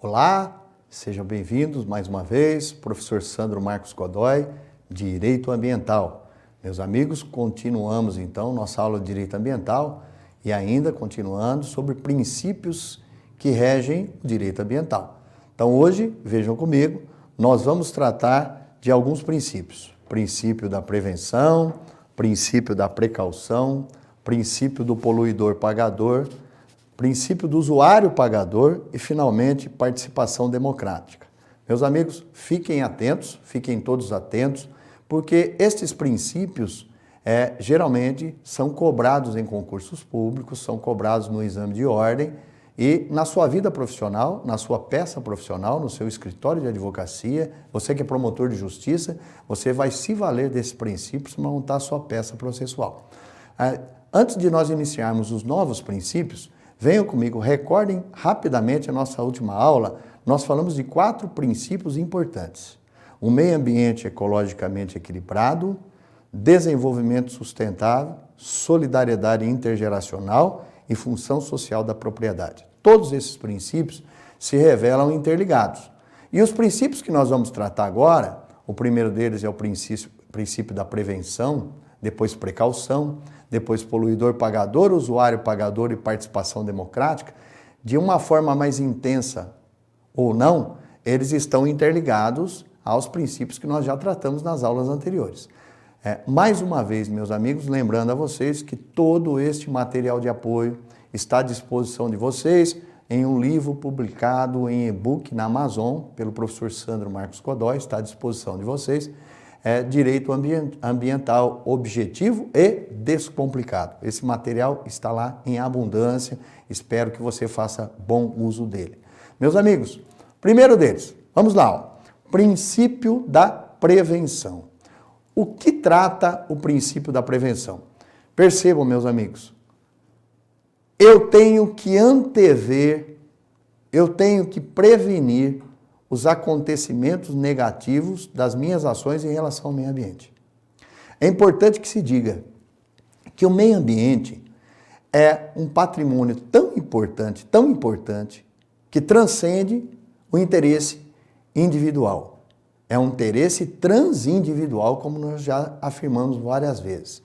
Olá, sejam bem-vindos mais uma vez, professor Sandro Marcos Godoy, Direito Ambiental. Meus amigos, continuamos então nossa aula de Direito Ambiental e ainda continuando sobre princípios que regem o direito ambiental. Então hoje, vejam comigo, nós vamos tratar de alguns princípios. Princípio da prevenção, princípio da precaução, princípio do poluidor pagador, princípio do usuário pagador e, finalmente, participação democrática. Meus amigos, fiquem atentos, fiquem todos atentos, porque estes princípios geralmente são cobrados em concursos públicos, são cobrados no exame de ordem e na sua vida profissional, na sua peça profissional, no seu escritório de advocacia, você que é promotor de justiça, você vai se valer desses princípios para montar a sua peça processual. Antes de nós iniciarmos os novos princípios, venham comigo, recordem rapidamente a nossa última aula, nós falamos de 4 princípios importantes. O meio ambiente ecologicamente equilibrado, desenvolvimento sustentável, solidariedade intergeracional e função social da propriedade. Todos esses princípios se revelam interligados. E os princípios que nós vamos tratar agora, o primeiro deles é o princípio da prevenção, depois precaução, depois poluidor pagador, usuário pagador e participação democrática, de uma forma mais intensa ou não, eles estão interligados aos princípios que nós já tratamos nas aulas anteriores. Mais uma vez, meus amigos, lembrando a vocês que todo este material de apoio está à disposição de vocês em um livro publicado em e-book na Amazon pelo professor Sandro Marcos Godoy, está à disposição de vocês. Direito ambiental objetivo e descomplicado. Esse material está lá em abundância, espero que você faça bom uso dele. Meus amigos, primeiro deles, vamos lá, ó. Princípio da prevenção. O que trata o princípio da prevenção? Percebam, meus amigos, eu tenho que antever, eu tenho que prevenir os acontecimentos negativos das minhas ações em relação ao meio ambiente. É importante que se diga que o meio ambiente é um patrimônio tão importante, que transcende o interesse individual. É um interesse transindividual, como nós já afirmamos várias vezes.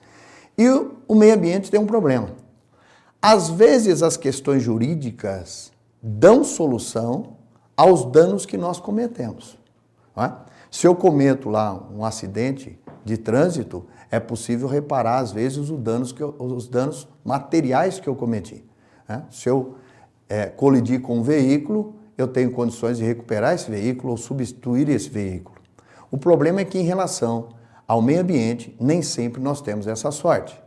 E o meio ambiente tem um problema. Às vezes as questões jurídicas dão solução aos danos que nós cometemos. Não é? Se eu cometo lá um acidente de trânsito, é possível reparar, às vezes, os danos materiais que eu cometi. Né? Se eu colidir com um veículo, eu tenho condições de recuperar esse veículo ou substituir esse veículo. O problema é que, em relação ao meio ambiente, nem sempre nós temos essa sorte.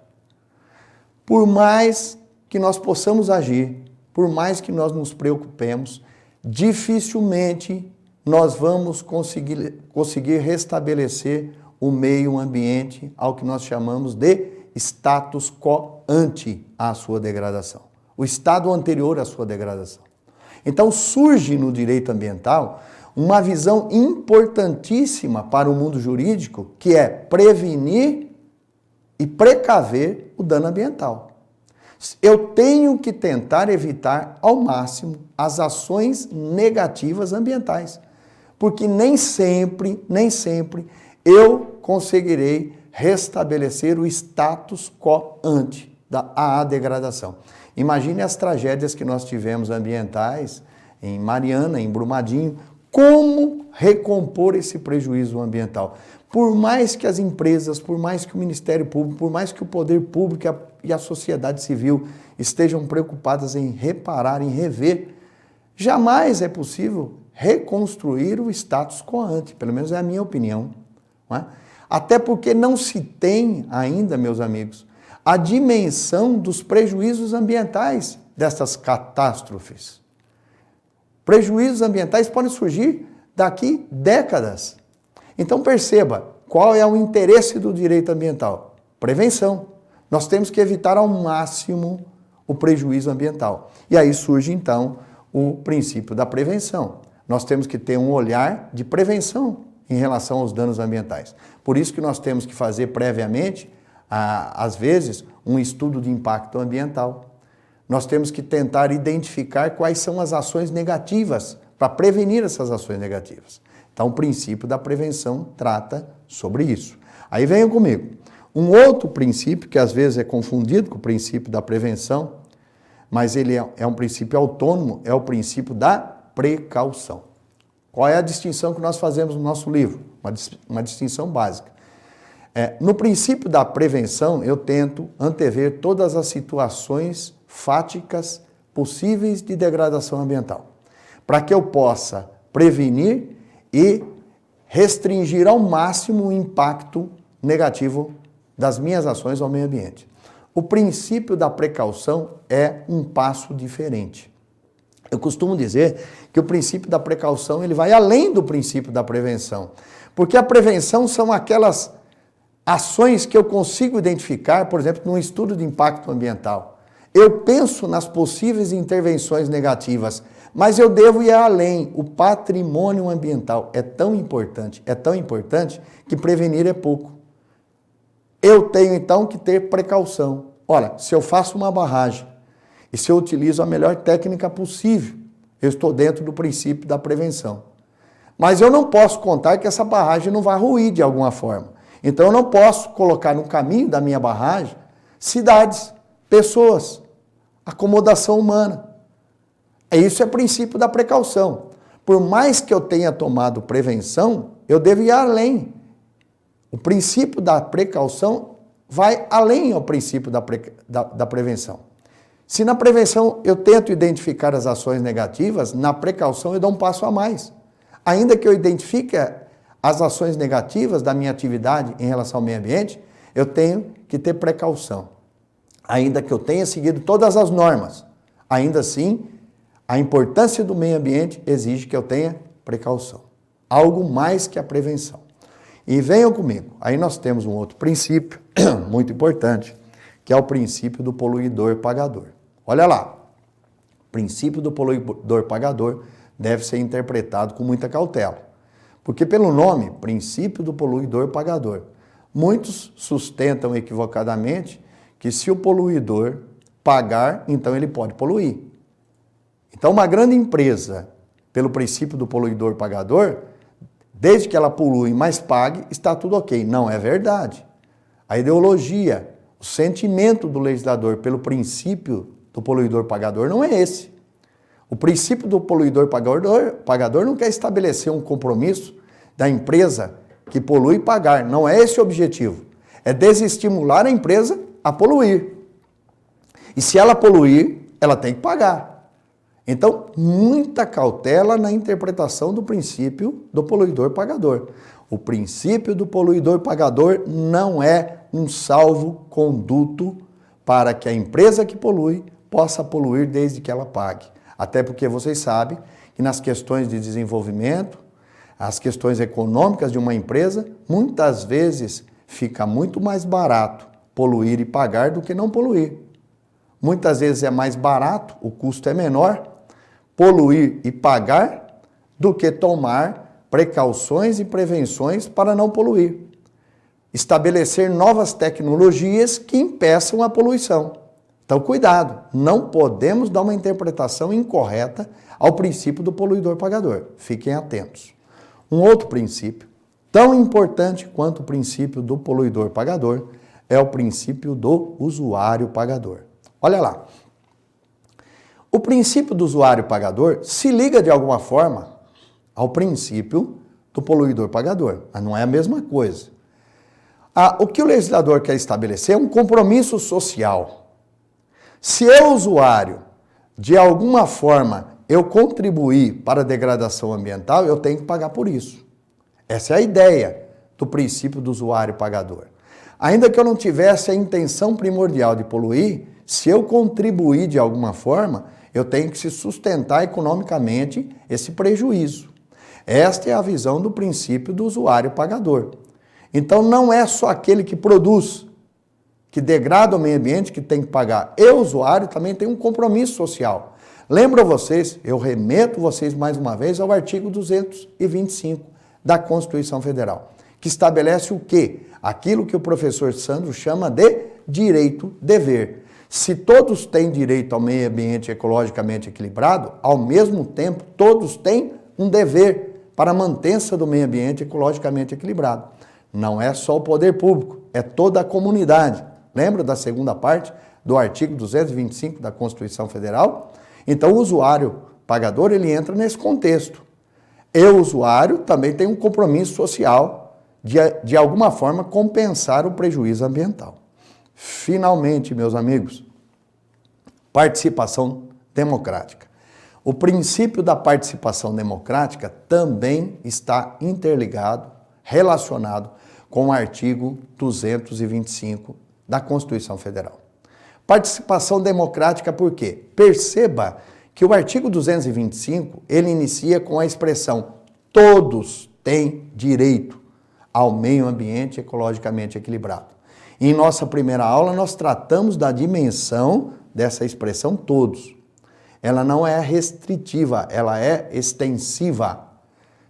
Por mais que nós possamos agir, por mais que nós nos preocupemos, dificilmente nós vamos conseguir restabelecer o meio ambiente ao que nós chamamos de status quo ante a sua degradação, o estado anterior à sua degradação. Então surge no direito ambiental uma visão importantíssima para o mundo jurídico, que é prevenir e precaver o dano ambiental. Eu tenho que tentar evitar ao máximo as ações negativas ambientais, porque nem sempre eu conseguirei restabelecer o status quo ante a degradação. Imagine as tragédias que nós tivemos ambientais em Mariana, em Brumadinho, como recompor esse prejuízo ambiental? Por mais que as empresas, por mais que o Ministério Público, por mais que o poder público e a sociedade civil estejam preocupadas em reparar, em rever, jamais é possível reconstruir o status quo ante, pelo menos é a minha opinião. Não é? Até porque não se tem ainda, meus amigos, a dimensão dos prejuízos ambientais dessas catástrofes. Prejuízos ambientais podem surgir daqui décadas. Então perceba, qual é o interesse do direito ambiental? Prevenção. Nós temos que evitar ao máximo o prejuízo ambiental. E aí surge então o princípio da prevenção. Nós temos que ter um olhar de prevenção em relação aos danos ambientais. Por isso que nós temos que fazer previamente, às vezes, um estudo de impacto ambiental. Nós temos que tentar identificar quais são as ações negativas para prevenir essas ações negativas. Então, o princípio da prevenção trata sobre isso. Aí venham comigo. Um outro princípio, que às vezes é confundido com o princípio da prevenção, mas ele é um princípio autônomo, é o princípio da precaução. Qual é a distinção que nós fazemos no nosso livro? Uma distinção básica. No princípio da prevenção, eu tento antever todas as situações fáticas possíveis de degradação ambiental, para que eu possa prevenir e restringir ao máximo o impacto negativo das minhas ações ao meio ambiente. O princípio da precaução é um passo diferente. Eu costumo dizer que o princípio da precaução ele vai além do princípio da prevenção, porque a prevenção são aquelas ações que eu consigo identificar, por exemplo, num estudo de impacto ambiental. Eu penso nas possíveis intervenções negativas, mas eu devo ir além. O patrimônio ambiental é tão importante que prevenir é pouco. Eu tenho então que ter precaução. Olha, se eu faço uma barragem e se eu utilizo a melhor técnica possível, eu estou dentro do princípio da prevenção. Mas eu não posso contar que essa barragem não vai ruir de alguma forma. Então eu não posso colocar no caminho da minha barragem cidades, pessoas, acomodação humana. Isso é princípio da precaução. Por mais que eu tenha tomado prevenção, eu devo ir além. O princípio da precaução vai além ao princípio da prevenção. Se na prevenção eu tento identificar as ações negativas, na precaução eu dou um passo a mais. Ainda que eu identifique as ações negativas da minha atividade em relação ao meio ambiente, eu tenho que ter precaução. Ainda que eu tenha seguido todas as normas, ainda assim, a importância do meio ambiente exige que eu tenha precaução. Algo mais que a prevenção. E venham comigo, aí nós temos um outro princípio muito importante, que é o princípio do poluidor-pagador. Olha lá, o princípio do poluidor-pagador deve ser interpretado com muita cautela. Porque pelo nome, princípio do poluidor-pagador, muitos sustentam equivocadamente que se o poluidor pagar, então ele pode poluir. Então uma grande empresa, pelo princípio do poluidor-pagador, desde que ela polui, mas pague, está tudo ok. Não é verdade. A ideologia, o sentimento do legislador pelo princípio do poluidor-pagador não é esse. O princípio do poluidor-pagador não quer estabelecer um compromisso da empresa que polui pagar. Não é esse o objetivo. É desestimular a empresa a poluir. E se ela poluir, ela tem que pagar. Então, muita cautela na interpretação do princípio do poluidor-pagador. O princípio do poluidor-pagador não é um salvo-conduto para que a empresa que polui possa poluir desde que ela pague. Até porque vocês sabem que nas questões de desenvolvimento, as questões econômicas de uma empresa, muitas vezes fica muito mais barato poluir e pagar do que não poluir. Muitas vezes é mais barato, o custo é menor, poluir e pagar do que tomar precauções e prevenções para não poluir. Estabelecer novas tecnologias que impeçam a poluição. Então, cuidado, não podemos dar uma interpretação incorreta ao princípio do poluidor-pagador. Fiquem atentos. Um outro princípio, tão importante quanto o princípio do poluidor-pagador, é o princípio do usuário-pagador. Olha lá. O princípio do usuário-pagador se liga de alguma forma ao princípio do poluidor-pagador, mas não é a mesma coisa. O que o legislador quer estabelecer é um compromisso social. Se eu, usuário, de alguma forma, eu contribuir para a degradação ambiental, eu tenho que pagar por isso. Essa é a ideia do princípio do usuário-pagador. Ainda que eu não tivesse a intenção primordial de poluir, se eu contribuir de alguma forma, eu tenho que se sustentar economicamente esse prejuízo. Esta é a visão do princípio do usuário-pagador. Então não é só aquele que produz, que degrada o meio ambiente, que tem que pagar. Eu, usuário, também tenho um compromisso social. Lembro vocês, eu remeto vocês mais uma vez ao artigo 225 da Constituição Federal, que estabelece o quê? Aquilo que o professor Sandro chama de direito-dever. Se todos têm direito ao meio ambiente ecologicamente equilibrado, ao mesmo tempo, todos têm um dever para a manutenção do meio ambiente ecologicamente equilibrado. Não é só o poder público, é toda a comunidade. Lembra da segunda parte do artigo 225 da Constituição Federal? Então o usuário pagador, ele entra nesse contexto. E o usuário também tem um compromisso social de alguma forma compensar o prejuízo ambiental. Finalmente, meus amigos, participação democrática. O princípio da participação democrática também está interligado, relacionado com o artigo 225 da Constituição Federal. Participação democrática por quê? Perceba que o artigo 225, ele inicia com a expressão todos têm direito ao meio ambiente ecologicamente equilibrado. Em nossa primeira aula, nós tratamos da dimensão dessa expressão todos. Ela não é restritiva, ela é extensiva.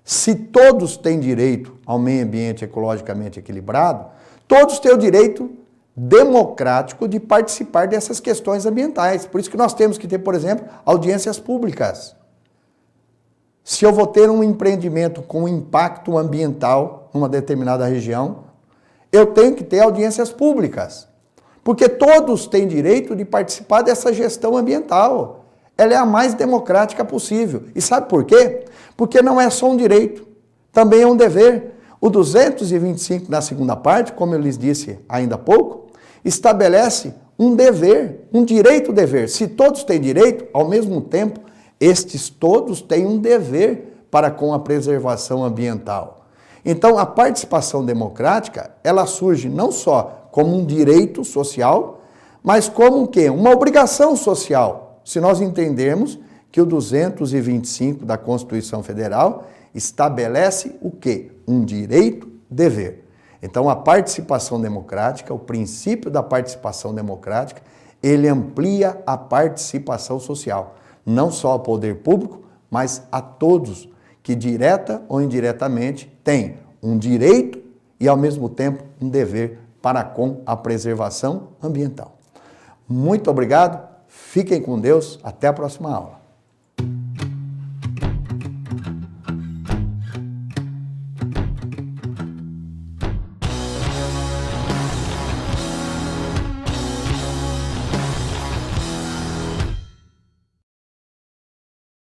Se todos têm direito ao meio ambiente ecologicamente equilibrado, todos têm o direito democrático de participar dessas questões ambientais. Por isso que nós temos que ter, por exemplo, audiências públicas. Se eu vou ter um empreendimento com impacto ambiental numa determinada região, eu tenho que ter audiências públicas. Porque todos têm direito de participar dessa gestão ambiental. Ela é a mais democrática possível. E sabe por quê? Porque não é só um direito, também é um dever. O 225 na segunda parte, como eu lhes disse ainda há pouco, estabelece um dever, um direito-dever. Se todos têm direito, ao mesmo tempo, estes todos têm um dever para com a preservação ambiental. Então, a participação democrática, ela surge não só como um direito social, mas como o quê? Uma obrigação social. Se nós entendermos que o 225 da Constituição Federal estabelece o quê? Um direito-dever. Então, a participação democrática, o princípio da participação democrática, ele amplia a participação social. Não só ao poder público, mas a todos que direta ou indiretamente têm um direito e, ao mesmo tempo, um dever para com a preservação ambiental. Muito obrigado, fiquem com Deus, até a próxima aula.